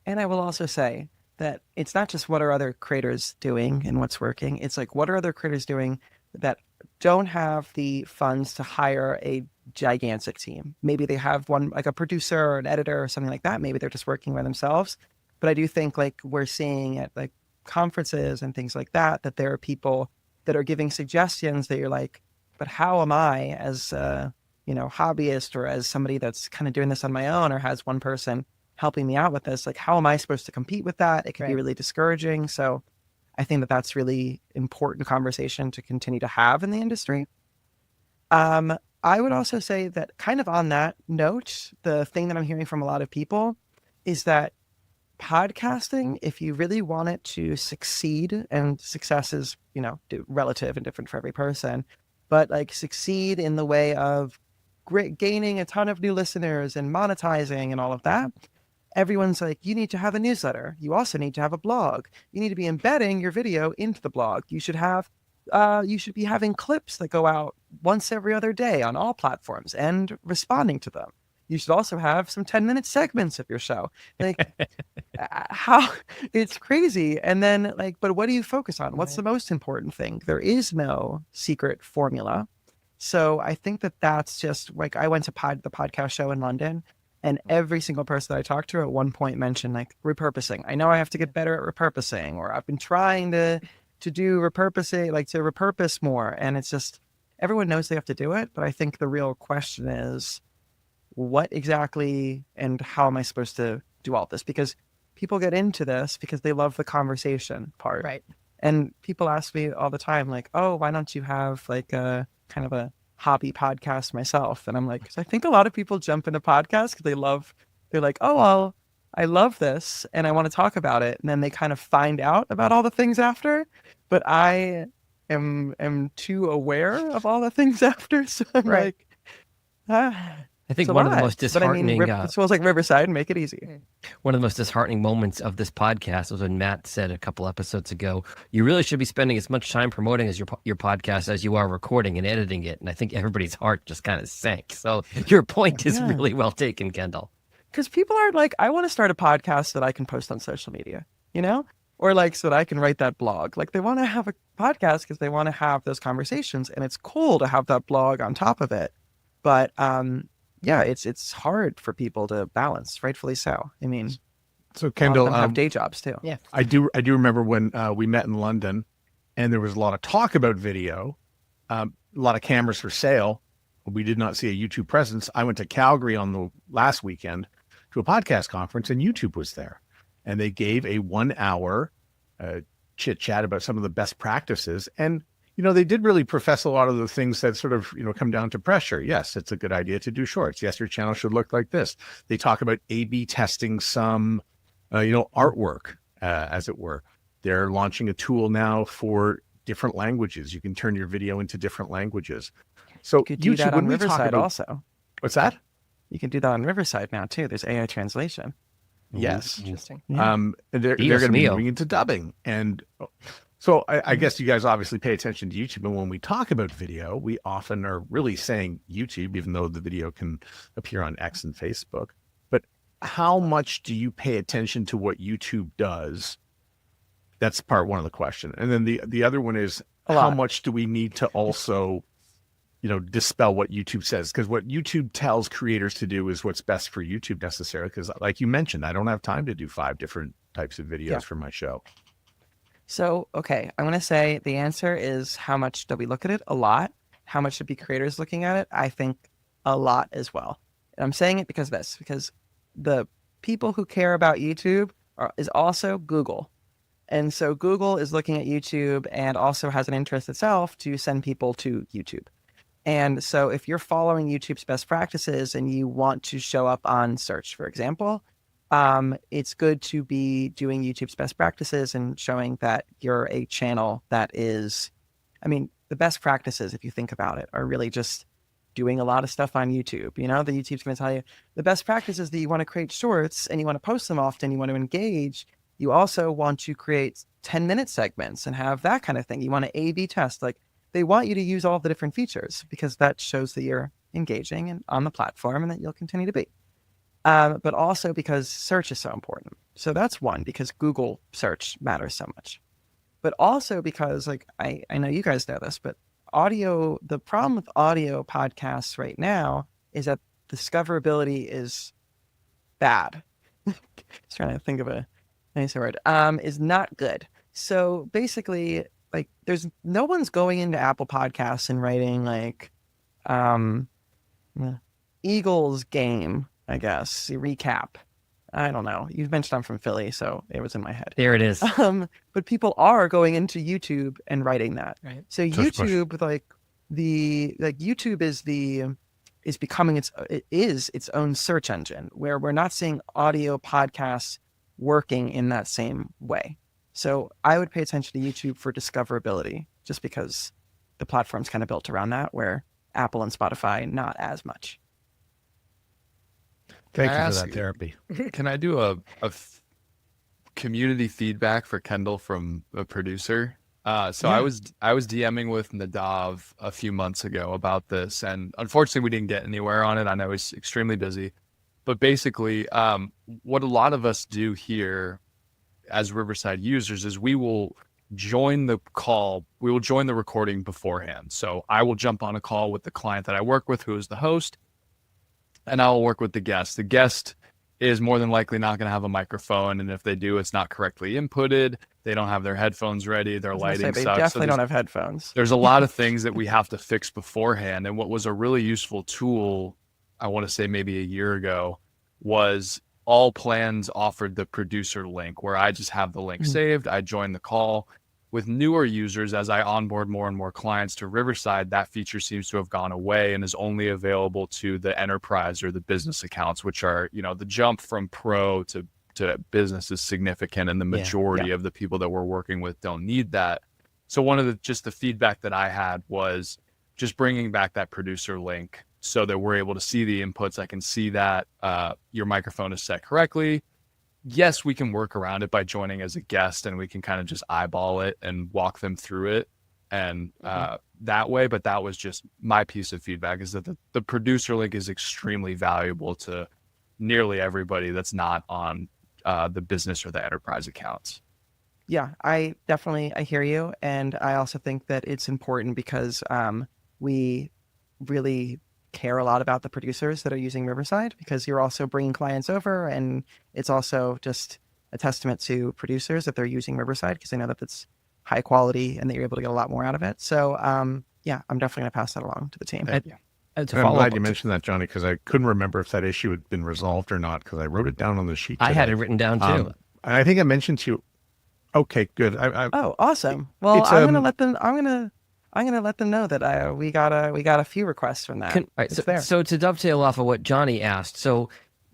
And I will also say that it's not just what are other creators doing and what's working. It's like, what are other creators doing that don't have the funds to hire a gigantic team? Maybe they have one, like a producer or an editor or something like that. Maybe they're just working by themselves. But I do think, like, we're seeing at like conferences and things like that there are people that are giving suggestions that you're like, but how am I as a hobbyist, or as somebody that's kind of doing this on my own, or has one person helping me out with this, like, how am I supposed to compete with that? It can be really discouraging. So I think that that's really important conversation to continue to have in the industry. I would also say that, kind of on that note, the thing that I'm hearing from a lot of people is that podcasting, if you really want it to succeed, and success is, relative and different for every person, but like succeed in the way of gaining a ton of new listeners and monetizing and all of that, everyone's like, you need to have a newsletter. You also need to have a blog. You need to be embedding your video into the blog. You should be having clips that go out once every other day on all platforms and responding to them. You should also have some 10-minute segments of your show. Like, how it's crazy. And then, like, but what do you focus on? What's the most important thing? There is no secret formula. So I think that that's just like, I went to the podcast show in London, and every single person that I talked to at one point mentioned, like, repurposing. I know I have to get better at repurposing, or I've been trying to do repurposing, like to repurpose more. And it's just, everyone knows they have to do it. But I think the real question is, what exactly and how am I supposed to do all this? Because people get into this because they love the conversation part. Right. And people ask me all the time, like, oh, why don't you have like a kind of a hobby podcast myself? And I'm like, 'cause I think a lot of people jump into podcasts because they're like, oh, well, I love this and I want to talk about it. And then they kind of find out about all the things after. But I am too aware of all the things after. So I'm like, I think one of the most disheartening... But I mean, it feels like Riverside, make it easy. One of the most disheartening moments of this podcast was when Matt said a couple episodes ago, you really should be spending as much time promoting as your podcast as you are recording and editing it. And I think everybody's heart just kind of sank. So your point is really well taken, Kendall. Because people are like, I want to start a podcast that I can post on social media, or like so that I can write that blog. Like they want to have a podcast because they want to have those conversations, and it's cool to have that blog on top of it. But yeah, it's hard for people to balance, rightfully so. I mean, So a lot of Kendall, them have day jobs too. Yeah. I do remember when we met in London, and there was a lot of talk about video, a lot of cameras for sale. We did not see a YouTube presence. I went to Calgary on the last weekend to a podcast conference, and YouTube was there, and they gave a 1 hour chit chat about some of the best practices. And they did really profess a lot of the things that sort of come down to pressure. Yes, it's a good idea to do shorts. Yes, your channel should look like this. They talk about A/B testing some artwork, as it were. They're launching a tool now for different languages. You can turn your video into different languages. So You could do that on Riverside also. What's that? You can do that on Riverside now too. There's AI translation. Yes. Interesting. And they're Dios going to be mío. moving into dubbing. And so I guess you guys obviously pay attention to YouTube. And when we talk about video, we often are really saying YouTube, even though the video can appear on X and Facebook. But how much do you pay attention to what YouTube does? That's part one of the question. And then the other one is, A how lot. much do we need to also dispel what YouTube says? Because what YouTube tells creators to do is what's best for YouTube necessarily. Because like you mentioned, I don't have time to do 5 different types of videos for my show. So, okay, I'm going to say the answer is how much do we look at it? A lot. How much should be creators looking at it? I think a lot as well. And I'm saying it because the people who care about YouTube is also Google. And so Google is looking at YouTube and also has an interest itself to send people to YouTube. And so if you're following YouTube's best practices and you want to show up on search, for example, it's good to be doing YouTube's best practices and showing that you're a channel that is, the best practices, if you think about it, are really just doing a lot of stuff on YouTube. The YouTube's going to tell you the best practices that you want to create shorts and you want to post them often, you want to engage. You also want to create 10-minute segments and have that kind of thing. You want to A/B test. Like they want you to use all the different features because that shows that you're engaging and on the platform and that you'll continue to be. But also because search is so important. So that's one, because Google search matters so much. But also because I know you guys know this, but the problem with audio podcasts right now is that discoverability is bad. Just trying to think of a nicer word. Is not good. So basically, there's no one's going into Apple Podcasts and writing Eagles game, I guess, a recap. I don't know. You mentioned I'm from Philly, so it was in my head. There it is. But people are going into YouTube and writing that. Right. So YouTube, YouTube is becoming its own search engine where we're not seeing audio podcasts working in that same way. So I would pay attention to YouTube for discoverability, just because the platform's kind of built around that, where Apple and Spotify not as much. Thank Can I you for ask- that therapy. Can I do a community feedback for Kendall from a producer? I was DMing with Nadav a few months ago about this, and unfortunately we didn't get anywhere on it. I know he's extremely busy, but basically, what a lot of us do here as Riverside users is we will join the call, we will join the recording beforehand. So I will jump on a call with the client that I work with, who is the host, and I'll work with the guest. The guest is more than likely not going to have a microphone, and if they do, it's not correctly inputted. They don't have their headphones ready. Their lighting They sucks. definitely don't have headphones. There's a lot of things that we have to fix beforehand. And what was a really useful tool, I want to say maybe a year ago, was all plans offered the producer link, where I just have the link saved. I join the call. With newer users, as I onboard more and more clients to Riverside, that feature seems to have gone away and is only available to the enterprise or the business accounts, which are, the jump from pro to business is significant, and the majority of the people that we're working with don't need that. So one of the feedback that I had was just bringing back that producer link so that we're able to see the inputs. I can see that your microphone is set correctly. Yes, we can work around it by joining as a guest, and we can kind of just eyeball it and walk them through it and that way. But that was just my piece of feedback, is that the producer link is extremely valuable to nearly everybody that's not on the business or the enterprise accounts. Yeah, I hear you. And I also think that it's important because we really care a lot about the producers that are using Riverside, because you're also bringing clients over, and it's also just a testament to producers that they're using Riverside, because they know that it's high quality and that you're able to get a lot more out of it. So yeah, I'm definitely going to pass that along to the team. And And to I'm follow glad up, you mentioned that, Johnny, because I couldn't remember if that issue had been resolved or not, because I wrote it down on the sheet I had today. it written down too. And I think I mentioned to you. Okay, good. Oh, awesome. Well, It's, I'm going to let them. I'm going to let them know that we got a few requests from that. All right, It's there. so to dovetail off of what Johnny asked, so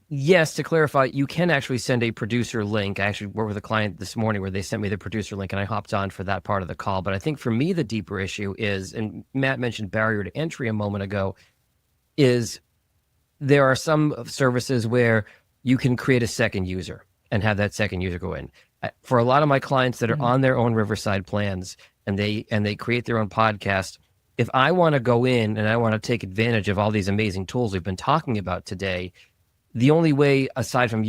yes, to clarify, you can actually send a producer link. I actually worked with a client this morning where they sent me the producer link, and I hopped on for that part of the call. But I think for me, the deeper issue is, and Matt mentioned barrier to entry a moment ago, is there are some services where you can create a second user and have that second user go in. For a lot of my clients that are on their own Riverside plans and they create their own podcast, if I want to go in and I want to take advantage of all these amazing tools we've been talking about today, the only way, aside from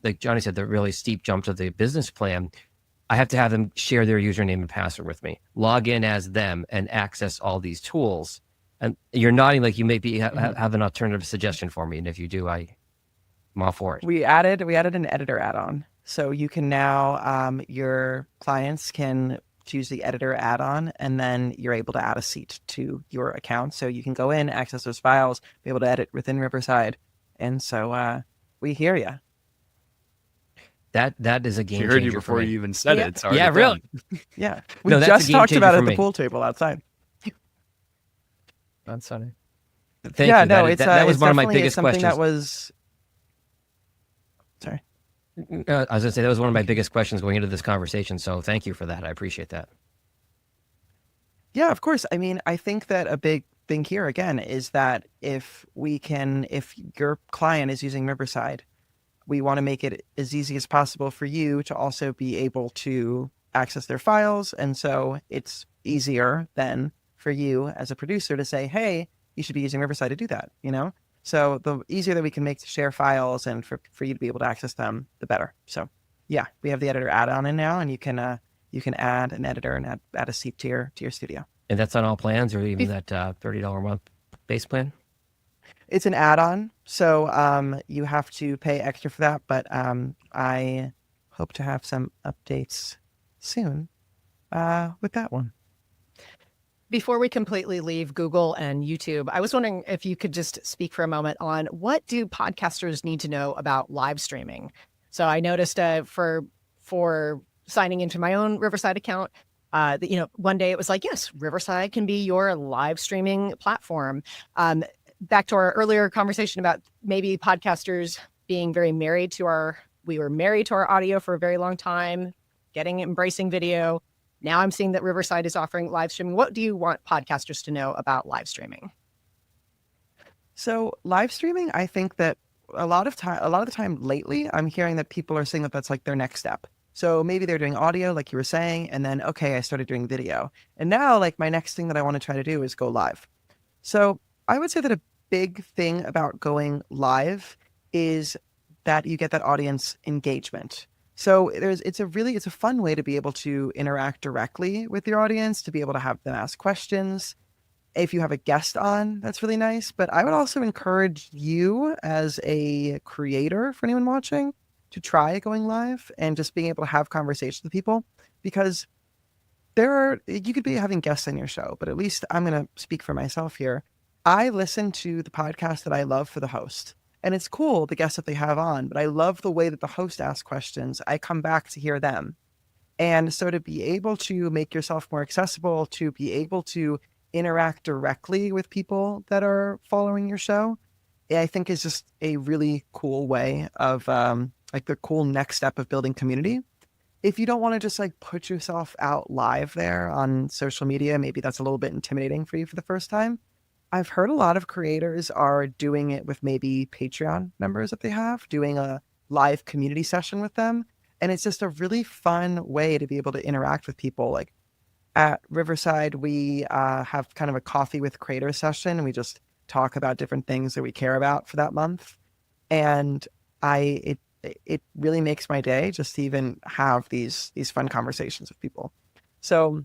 like Johnny said, the really steep jump to the business plan, I have to have them share their username and password with me, log in as them, and access all these tools. And you're nodding like you maybe have an alternative suggestion for me, and if you do, I'm all for it. We added an editor add-on, so you can now your clients can choose the editor add-on, and then you're able to add a seat to your account, so you can go in, access those files, be able to edit within Riverside. And so we hear you. That is a game She changer. heard you before you even said Yeah. it. It's already Yeah, done. really. Yeah, we No, that's a just game talked changer about it for at the me. pool table outside. That's funny. Thank yeah, you. no, That was it's one of my definitely biggest something questions. that was. Sorry. I was going to say that was one of my biggest questions going into this conversation. So thank you for that. I appreciate that. Yeah, of course. I mean, I think that a big thing here again is that if your client is using Riverside, we want to make it as easy as possible for you to also be able to access their files. And so it's easier then for you as a producer to say, hey, you should be using Riverside to do that, So the easier that we can make to share files and for you to be able to access them, the better. So yeah, we have the editor add-on in now, and you can add an editor and add a seat to your studio. And that's on all plans, or even that $30 a month base plan? It's an add-on, so you have to pay extra for that, but I hope to have some updates soon with that one. Before we completely leave Google and YouTube, I was wondering if you could just speak for a moment on what do podcasters need to know about live streaming? So I noticed for signing into my own Riverside account, one day it was like, yes, Riverside can be your live streaming platform. Back to our earlier conversation about maybe podcasters being very married to we were married to our audio for a very long time, embracing video. Now I'm seeing that Riverside is offering live streaming. What do you want podcasters to know about live streaming? So live streaming, I think that a lot of the time lately, I'm hearing that people are saying that that's like their next step. So maybe they're doing audio, like you were saying, and then, okay, I started doing video. And now, like, my next thing that I want to try to do is go live. So I would say that a big thing about going live is that you get that audience engagement. So it's a fun way to be able to interact directly with your audience, to be able to have them ask questions. If you have a guest on, that's really nice. But I would also encourage you as a creator, for anyone watching, to try going live and just being able to have conversations with people, because you could be having guests on your show, but at least I'm going to speak for myself here. I listen to the podcast that I love for the host, and it's cool, the guests that they have on, but I love the way that the host asks questions. I come back to hear them. And so to be able to make yourself more accessible, to be able to interact directly with people that are following your show, I think is just a really cool way of like the cool next step of building community. If you don't want to just like put yourself out live there on social media, maybe that's a little bit intimidating for you for the first time. I've heard a lot of creators are doing it with maybe Patreon members that they have, doing a live community session with them. And it's just a really fun way to be able to interact with people. Like at Riverside, we have kind of a coffee with creator session, and we just talk about different things that we care about for that month. And it really makes my day just to even have these fun conversations with people. So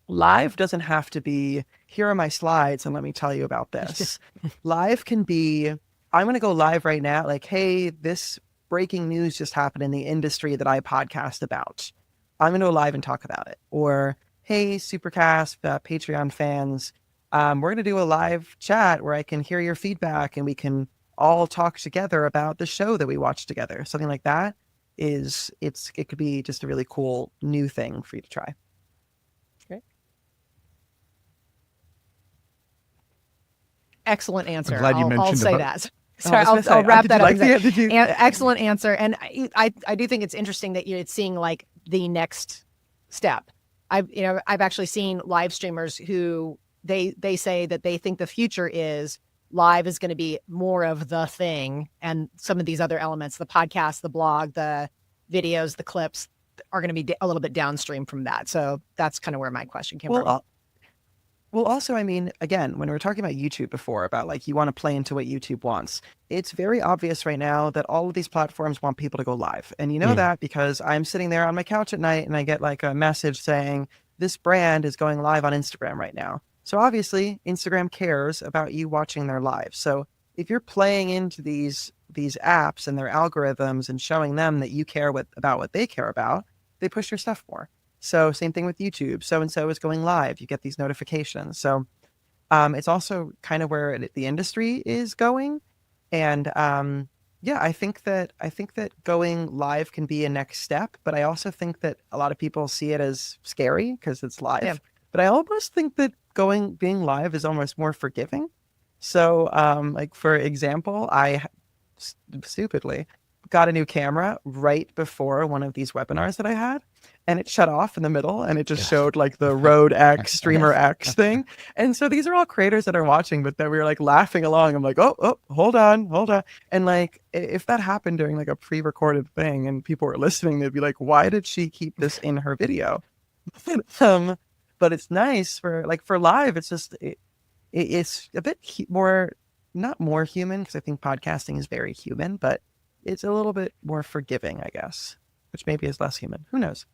live doesn't have to be, here are my slides and let me tell you about this. Live can be, I'm going to go live right now. Like, hey, this breaking news just happened in the industry that I podcast about. I'm going to go live and talk about it. Or, hey, Supercast, Patreon fans, we're going to do a live chat where I can hear your feedback and we can all talk together about the show that we watched together. Something like that it could be just a really cool new thing for you to try. Excellent answer. glad you I'll mentioned say about- that. Sorry, I was gonna I'll say, wrap did that you up. like the- did you- Excellent answer. And I do think it's interesting that it's seeing like the next step. I've actually seen live streamers who they say that they think the future is live is going to be more of the thing, and some of these other elements, the podcast, the blog, the videos, the clips, are going to be a little bit downstream from that. So that's kind of where my question came from. Well, also, I mean, again, when we were talking about YouTube before, about like you want to play into what YouTube wants, it's very obvious right now that all of these platforms want people to go live. And you know that because I'm sitting there on my couch at night and I get like a message saying, this brand is going live on Instagram right now. So obviously, Instagram cares about you watching their live. So if you're playing into these apps and their algorithms and showing them that you care about what they care about, they push your stuff more. So same thing with YouTube. So-and-so is going live. You get these notifications. So it's also kind of where the industry is going. And I think that going live can be a next step. But I also think that a lot of people see it as scary because it's live. Yeah. But I almost think that being live is almost more forgiving. So like, for example, I stupidly got a new camera right before one of these webinars that I had, and it shut off in the middle and it just showed like the Rode X Streamer X thing. And so these are all creators that are watching, but then we were like laughing along. I'm like, oh, hold on. And like, if that happened during like a pre-recorded thing and people were listening, they'd be like, why did she keep this in her video? But it's nice for live. It's just, it's a bit more, not more human, because I think podcasting is very human, but it's a little bit more forgiving, I guess, which maybe is less human. Who knows?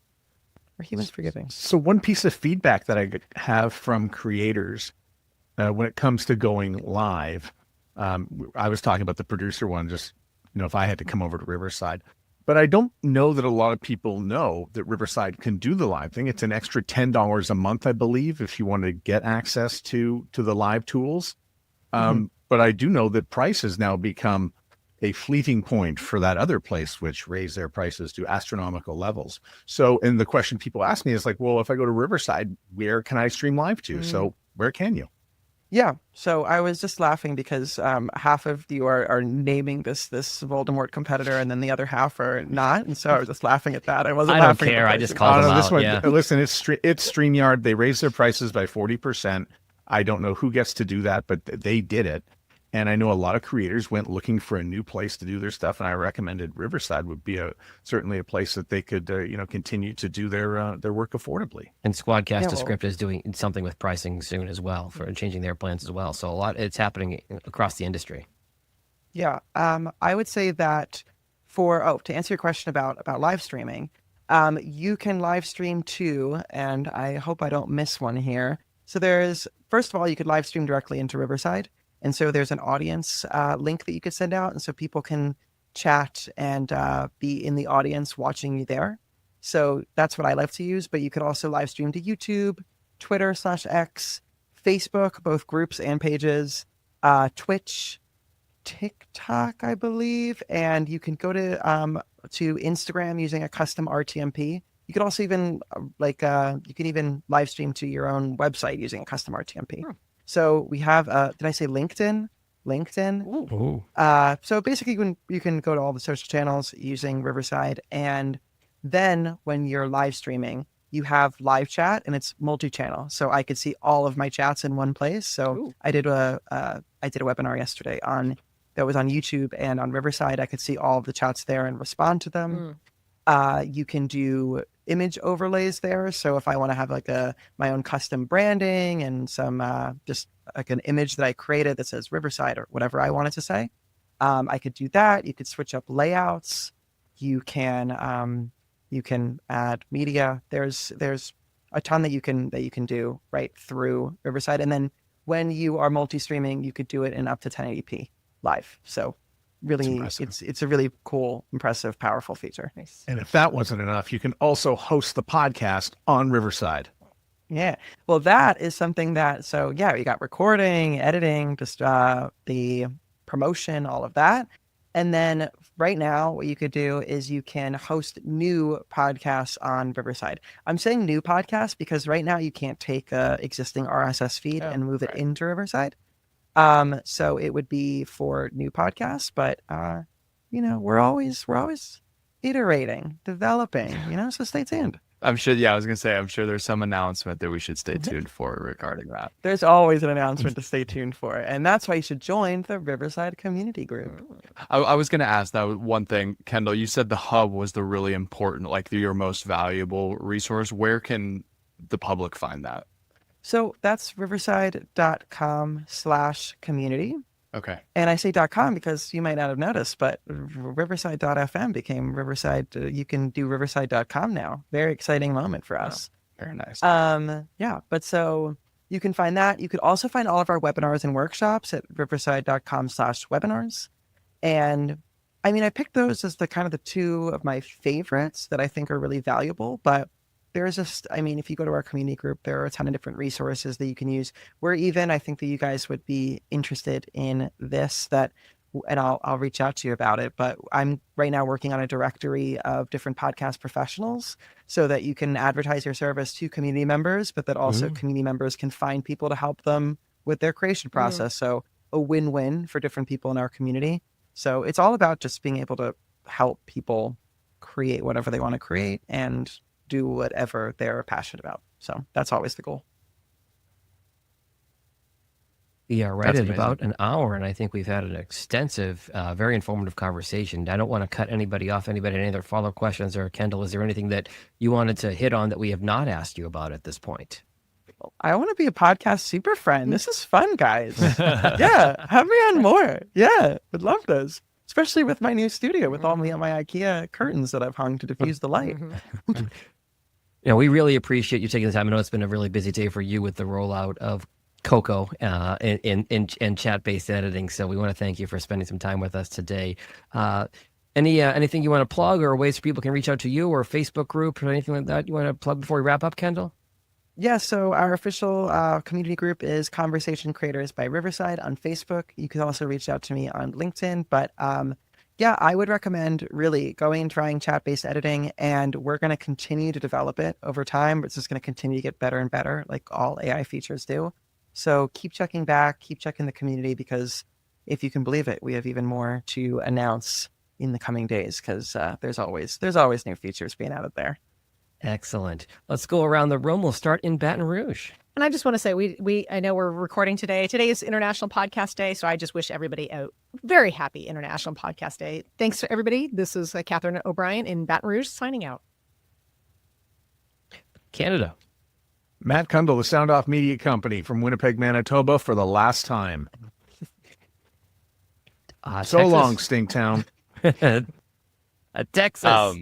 Are humans forgiving? So one piece of feedback that I have from creators when it comes to going live, I was talking about the producer one, just, if I had to come over to Riverside, but I don't know that a lot of people know that Riverside can do the live thing. It's an extra $10 a month, I believe, if you want to get access to the live tools. But I do know that price has now become a fleeting point for that other place, which raised their prices to astronomical levels. So, and the question people ask me is like, well, if I go to Riverside, where can I stream live to? So where can you? Yeah. So I was just laughing because half of you are naming this Voldemort competitor, and then the other half are not. And so I was just laughing at that. I don't care. I just called them out. Yeah. Listen, it's StreamYard. They raised their prices by 40%. I don't know who gets to do that, but they did it. And I know a lot of creators went looking for a new place to do their stuff, and I recommended Riverside would be certainly a place that they could, continue to do their work affordably. And Squadcast to Script is doing something with pricing soon as well, for changing their plans as well. So it's happening across the industry. Yeah, I would say that to answer your question about live streaming, you can live stream too, and I hope I don't miss one here. So first of all, you could live stream directly into Riverside. And so there's an audience link that you could send out. And so people can chat and be in the audience watching you there. So that's what I like to use. But you could also live stream to YouTube, Twitter/X, Facebook, both groups and pages, Twitch, TikTok, I believe. And you can go to Instagram using a custom RTMP. You could also even you can even live stream to your own website using a custom RTMP. So we have, did I say LinkedIn? Ooh. So basically you can go to all the social channels using Riverside. And then when you're live streaming, you have live chat and it's multi-channel. So I could see all of my chats in one place. So I did a webinar yesterday that was on YouTube and on Riverside. I could see all of the chats there and respond to them. You can do image overlays there. So if I want to have my own custom branding and some just like an image that I created that says Riverside or whatever I wanted to say, I could do that. You could switch up layouts. You can add media. There's a ton that you can do right through Riverside. And then when you are multi-streaming, you could do it in up to 1080p live. So really, it's a really cool, impressive, powerful feature. Nice. And if that wasn't enough, you can also host the podcast on Riverside. Yeah. Well, that is something that, so yeah, you got recording, editing, just the promotion, all of that. And then right now, what you could do is you can host new podcasts on Riverside. I'm saying new podcasts because right now you can't take a existing RSS feed and move it into Riverside. So it would be for new podcasts, but we're always iterating, developing, so stay tuned. I'm sure. Yeah, I was gonna say. I'm sure there's some announcement that we should stay tuned for regarding that. There's always an announcement to stay tuned for, and that's why you should join the Riverside community group. I was gonna ask that one thing, Kendall. You said the hub was the really important, like your most valuable resource. Where can the public find that? So that's riverside.com/community. Okay. And I say .com because you might not have noticed, but riverside.fm became Riverside. You can do riverside.com now. Very exciting moment for us. Oh, very nice. Yeah, but so you can find that. You could also find all of our webinars and workshops at riverside.com/webinars. And I mean, I picked those as the kind of the two of my favorites that I think are really valuable, but there's just, I mean, if you go to our community group, there are a ton of different resources that you can use. I think that you guys would be interested in this, and I'll reach out to you about it. But I'm right now working on a directory of different podcast professionals so that you can advertise your service to community members, but that also community members can find people to help them with their creation process. So a win-win for different people in our community. So it's all about just being able to help people create whatever they want to create and do whatever they're passionate about. So that's always the goal. We are right at about an hour, and I think we've had an extensive, very informative conversation. I don't want to cut anybody off. Anybody had any other follow-up questions? Or Kendall, is there anything that you wanted to hit on that we have not asked you about at this point? I want to be a podcast super friend. This is fun, guys. Yeah, have me on more. Yeah, would love this. Especially with my new studio, with all my IKEA curtains that I've hung to diffuse the light. We really appreciate you taking the time. I know it's been a really busy day for you with the rollout of Coco and chat-based editing. So we want to thank you for spending some time with us today. Anything you want to plug, or ways people can reach out to you, or Facebook group, or anything like that you want to plug before we wrap up, Kendall? Yeah, so our official community group is Conversation Creators by Riverside on Facebook. You can also reach out to me on LinkedIn, but yeah, I would recommend really going and trying chat-based editing, and we're going to continue to develop it over time. It's just going to continue to get better and better, like all AI features do. So keep checking back, keep checking the community, because if you can believe it, we have even more to announce in the coming days, because there's always new features being added there. Excellent. Let's go around the room. We'll start in Baton Rouge. And I just want to say, I know we're recording today. Today is International Podcast Day, so I just wish everybody a very happy International Podcast Day. Thanks to everybody. This is Catherine O'Brien in Baton Rouge signing out. Canada. Matt Kundle, the Sound Off Media Company from Winnipeg, Manitoba, for the last time. So Texas. long, Stinktown. Texas.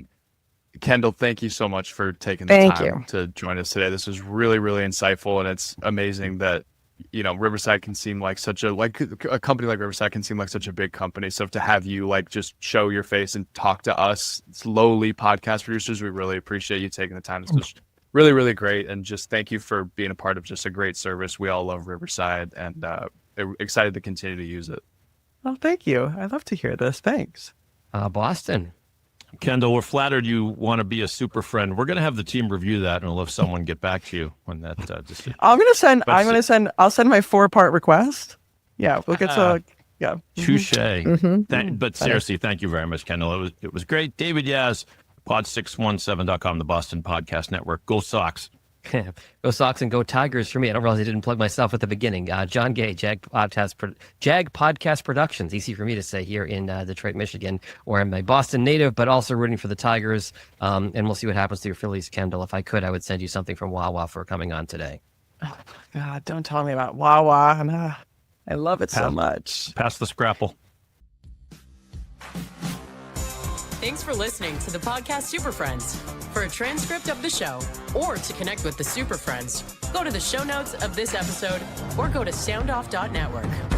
Kendall, thank you so much for taking the time to join us today. This was really, really insightful, and it's amazing that Riverside can seem like a company like Riverside can seem like such a big company. So to have you just show your face and talk to us lowly podcast producers, we really appreciate you taking the time. This was really, really great, and just thank you for being a part of just a great service. We all love Riverside, and excited to continue to use it. Well, thank you. I love to hear this. Thanks. Boston. Kendall, we're flattered you want to be a super friend. We're going to have the team review that, and we'll have someone get back to you when that decision. I'll send my 4-part request. Yeah, we'll get yeah. Touche. But seriously, thank you very much, Kendall. It was great. David Yaz, pod617.com, the Boston Podcast Network. Go Sox. Go Sox and go Tigers for me. I don't realize I didn't plug myself at the beginning. John Gay, Jag Podcast Productions. Easy for me to say here in Detroit, Michigan, where I'm a Boston native, but also rooting for the Tigers. And we'll see what happens to your Phillies, Kendall. If I could, I would send you something from Wawa for coming on today. Oh, God, don't tell me about Wawa. I love it so much. Pass the scrapple. Thanks for listening to the podcast Super Friends. For a transcript of the show or to connect with the Super Friends, go to the show notes of this episode or go to soundoff.network.